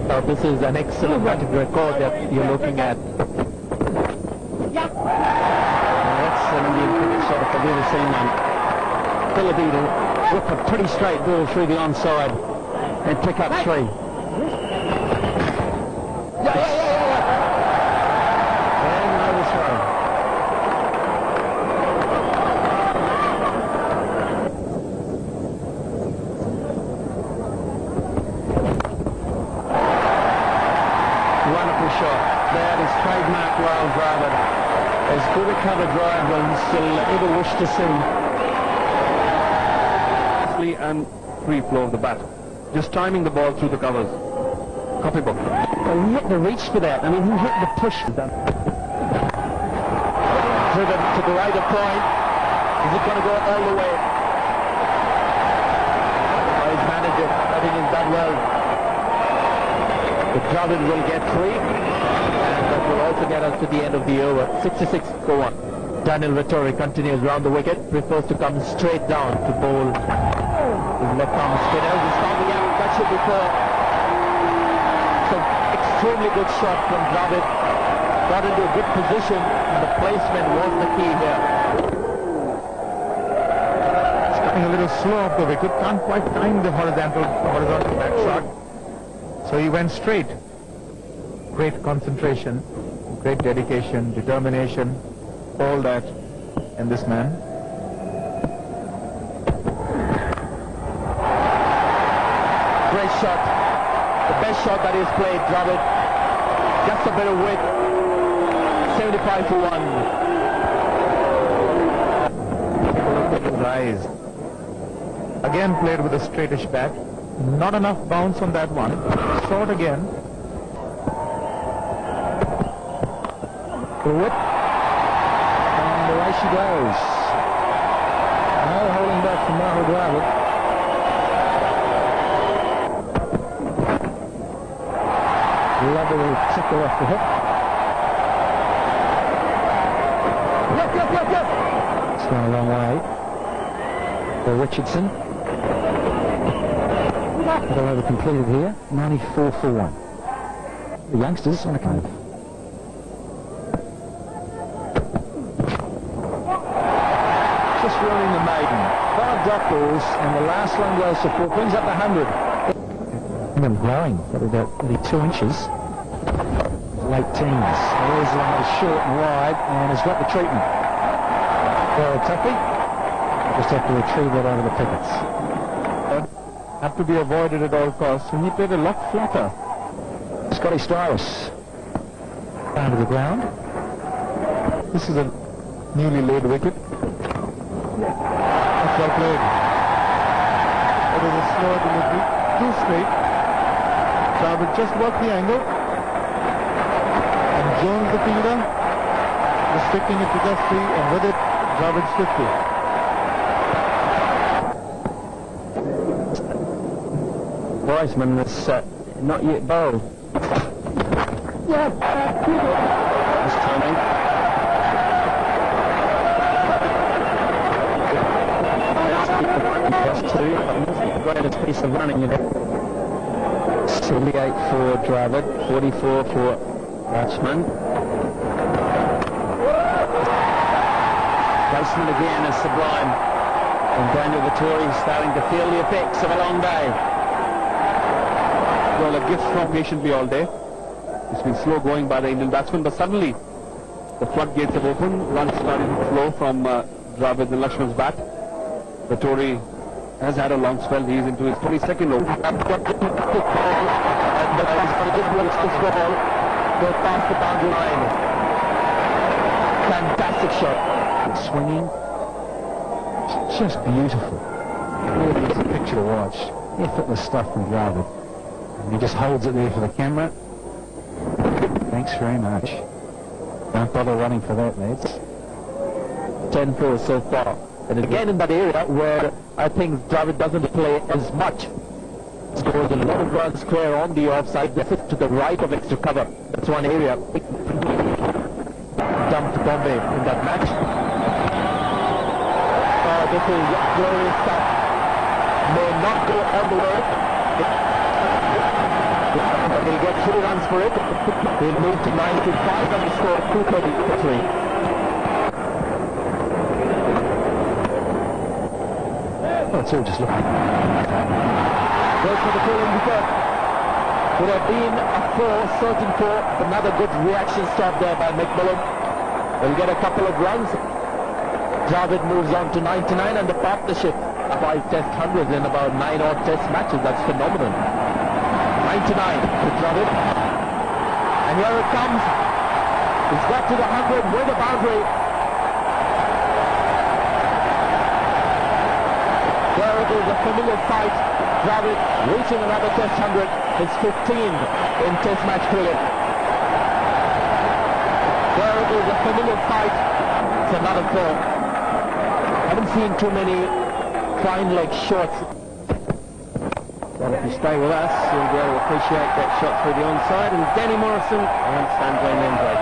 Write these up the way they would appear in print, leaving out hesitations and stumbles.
This is an excellent batting record that you're looking at. That's an Indian cricket shot of New Zealand. Filipino whip a pretty straight ball through the onside and pick up 3. And another throw. Wonderful shot. That is trademark Rahul Dravid. As good a cover drive as you'll ever wish to see. And free flow of the bat. Just timing the ball through the covers. Copybook. Well, he hit the reach for that. I mean, he hit the push. Driven to the right of point. Is it going to go all the way? Oh, he's managed it. I think he's done well. The Dravid will get 3. And that will also get us to the end of the over. 66 for 1. Daniel Vettori continues round the wicket. Prefers to come straight down to bowl. His left arm spinner. He's found the gap. That should be 4. So extremely good shot from Dravid. Got into a good position, and the placement was the key here. It's coming a little slow off the wicket. Can't quite time the horizontal back shot. So he went straight. Great concentration, great dedication, determination, all that in this man. Great shot. The best shot that he's played, Dravid. Just a bit of width. 75 for 1. Take a look at his eyes. Again played with a straightish bat. Not enough bounce on that one. Short again. The whip. And away she goes. No holding back from Rahul Dravid. Lovely tickle off the hip. Yep. It's gone a long way for Richardson. What over completed here, 94 for 1. The youngsters on a cove. Just rolling the maiden. 5 drop balls, and the last one goes to 4. Brings up the 100. Them growing, probably about 2 inches. Late teens. There's one that's short and wide, and has got the treatment. Well, Tuffy, just have to retrieve that over the pickets. Have to be avoided at all costs, and he played a lot flatter. Scotty Styris down to the ground. This is a newly laid wicket. That's well played. It was a slow delivery, too straight. Dravid just worked the angle. And Jones, the fielder, restricting it to just 3, and with it, Dravid's 50. Wiseman is not yet bowled. Yeah. This timing. Greatest piece of running in it. 78 for Dravid, 44 for Rachman. Placement again is sublime. And Daniel Vettori is starting to feel the effects of a long day. Well, a gift from patiently all day. It's been slow going by the Indian batsman, but suddenly the floodgates have opened. Runs starting to flow from Dravid and Lakshman's bat. Vettori has had a long spell. He's into his 22nd over. Go past the boundary line. Fantastic shot. Swinging. It's just beautiful. Really is a picture to watch. Effortless stuff from Dravid. And he just holds it there for the camera. Thanks very much. Don't bother running for that, lads. 10-4 so far. And again in that area where I think Dravid doesn't play as much. Scores a lot of runs square on the offside, to the right of extra cover. That's one area. Dumped to Bombay in that match. This is glorious stuff. May not go all the way. He'll 3 runs for it. He'll move to 95 and the score 233. Well, it's all just looking. Goes for the pulling wicket. Would have been a 4, searching for another good reaction stop there by McMillan. Will get a couple of runs. Dravid moves on to 99 and the partnership 5 test hundreds in about 9 odd test matches. That's phenomenal. 99 to Dravid. And here it comes. He's got to the 100 with a boundary. There it is, a familiar fight. Dravid reaching another test 100. His 15th in test match cricket. There it is, a familiar fight. It's another 4. Haven't seen too many fine leg shots. Well, if you stay with us, you'll be able to appreciate that shot through the onside. And Danny Morrison and Sanjay Mandrake.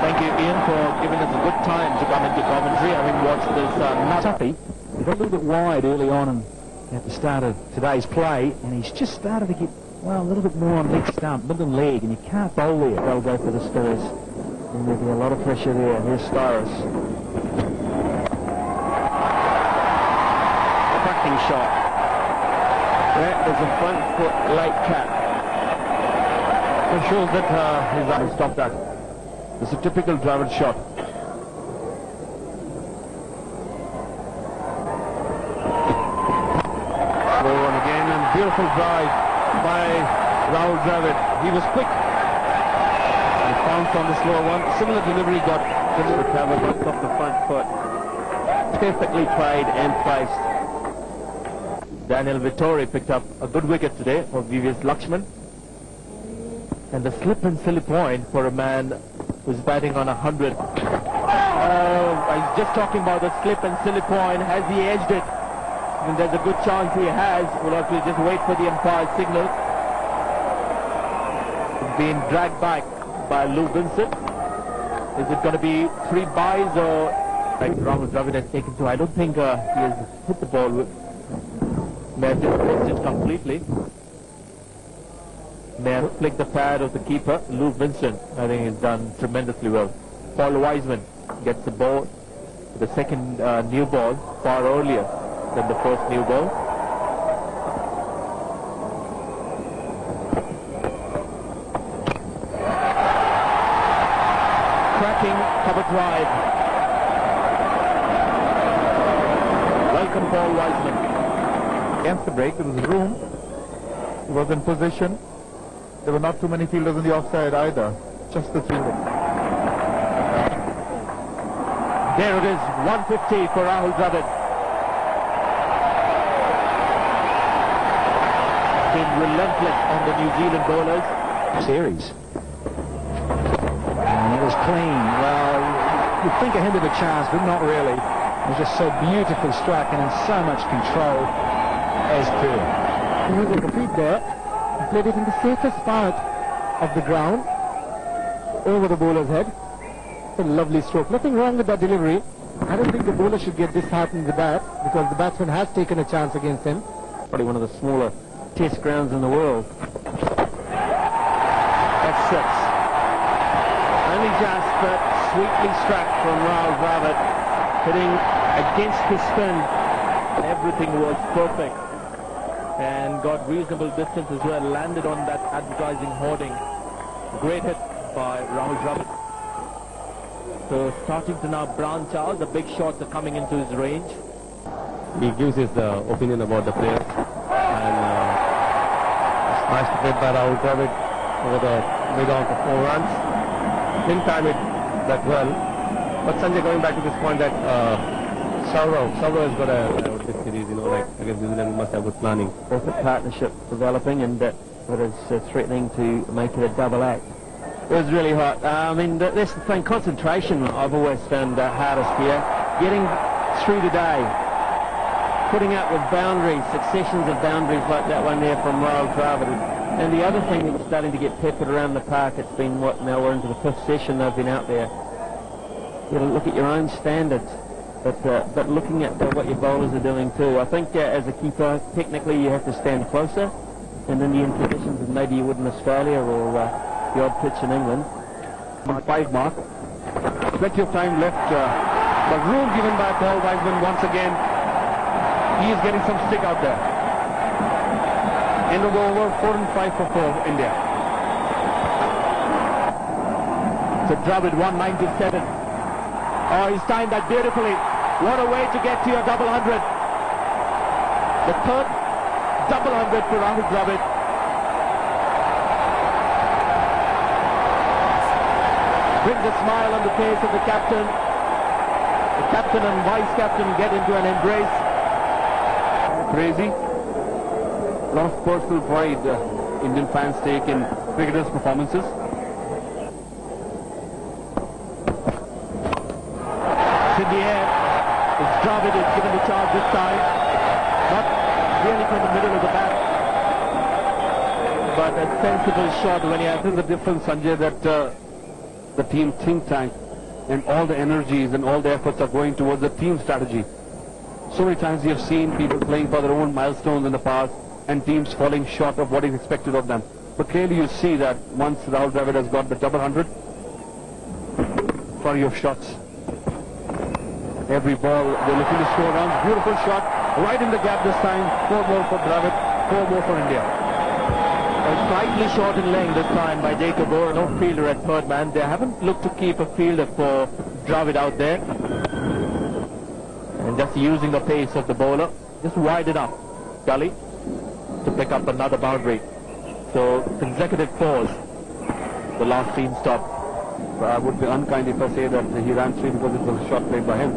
Thank you, Ian, for giving us a good time to come into commentary. Having watched this Tuppy, he got a little bit wide early on at the start of today's play, and he's just started to get, well, a little bit more on leg stump, middle and leg, and you can't bowl there. They'll go for the Spurs. And there'll be a lot of pressure there. Here's Styrus. Cracking shot. That is a front foot late cap. It shows that he's able to stop that. It's a typical Dravid shot. Slow one again, and beautiful drive by Rahul Dravid. He was quick. He pounced on the slow one. Similar delivery got recovered off the front foot. Perfectly played and placed. Daniel Vittori picked up a good wicket today for VVS Lakshman. And the slip and silly point for a man who's batting on 100. I was just talking about the slip and silly point. Has he edged it? And there's a good chance he has. We'll have to just wait for the umpire's signal. It's being dragged back by Lou Vincent. Is it going to be 3 byes or like Rahul Dravid has taken 2? I don't think he has hit the ball with. May have displaced it completely. May have flicked the pad of the keeper. Lou Vincent, I think, has done tremendously well. Paul Wiseman gets the ball, the second new ball, far earlier than the first new ball. Cracking cover drive. Welcome, Paul Wiseman. Against the break, there was room. He was in position. There were not too many fielders in the offside either. Just the 3. There it is, 150 for Rahul Dravid. Been relentless on the New Zealand bowlers. Series. And it was clean. Well, you'd think a hint of a chance, but not really. It was just so beautifully struck and in so much control as per. He was at the feet there. He played it in the safest part of the ground, over the bowler's head. It's a lovely stroke. Nothing wrong with that delivery. I don't think the bowler should get disheartened with that, because the batsman has taken a chance against him. Probably one of the smaller test grounds in the world. That's 6. Only just, but sweetly struck from Rahul Dravid, hitting against the spin. Everything was perfect. And got reasonable distance as well. Landed on that advertising hoarding. Great hit by Rahul Dravid. So starting to now branch out. The big shots are coming into his range. He gives his opinion about the players. And nice to play by Rahul Dravid over the mid-on for 4 runs. Didn't time it that well. But Sanjay, going back to this point that Saurav has got a this series, you know, like against New Zealand, must have good planning. Perfect partnership developing, and that is threatening to make it a double act. It was really hot. I mean, that's the thing. Concentration I've always found hardest here. Getting through the day, putting up with boundaries, successions of boundaries like that one there from Rahul Dravid. And the other thing that's starting to get peppered around the park, it's been, what, now we're into the 5th session they've been out there. You got to look at your own standards. But looking at what your bowlers are doing too, I think as a keeper, technically you have to stand closer in Indian conditions than maybe you would in Australia or the odd pitch in England. 5 mark. Plenty of time left, but room given by Paul Wiseman once again. He is getting some stick out there. End of the over, 4 and 5 for India. So Dravid 197. Oh, he's timed that beautifully. What a way to get to your double 100. The third double 100 for Rahul Dravid. Brings a smile on the face of the captain. The captain and vice captain get into an embrace. Crazy. A lot of personal pride Indian fans take in cricketers' performances. In the air, it's Dravid is given the charge this time, not really from the middle of the bat, but a sensible shot when he has. This is the difference, Sanjay, that the team think tank and all the energies and all the efforts are going towards the team strategy. So many times you have seen people playing for their own milestones in the past and teams falling short of what is expected of them. But clearly you see that once Rahul Dravid has got the double 100, flurry of shots. Every ball, they're looking to score runs. Beautiful shot, right in the gap this time. 4 more for Dravid, 4 more for India. Slightly short in length this time by Jacob Orr, no fielder at third man. They haven't looked to keep a fielder for Dravid out there. And just using the pace of the bowler, just wide enough, Gully, to pick up another boundary. So consecutive 4s, the last 3 stop. I would be unkind if I say that he ran 3 because it was a shot played by him.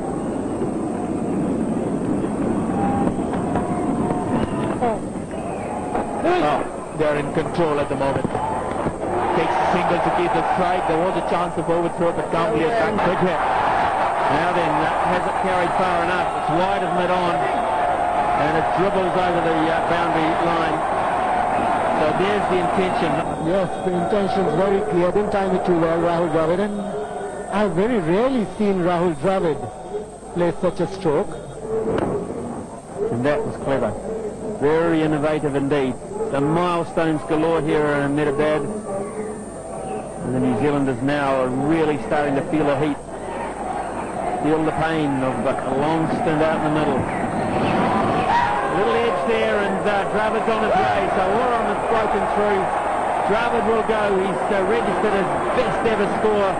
They're in control at the moment. Takes a single to keep the strike. There was a chance of overthrow, but can't be attacked. Good hit. Now then, that hasn't carried far enough. It's wide of mid-on, and it dribbles over the boundary line. So there's the intention. Yes, the intention is very clear. Didn't time it too well, Rahul Dravid. And I've very rarely seen Rahul Dravid play such a stroke. And that was clever. Very innovative indeed. The milestones galore here in Medabad. And the New Zealanders now are really starting to feel the heat. Feel the pain of a long stint out in the middle. A little edge there, and Dravid's on his way. So Warren has broken through. Dravid will go. He's registered his best ever score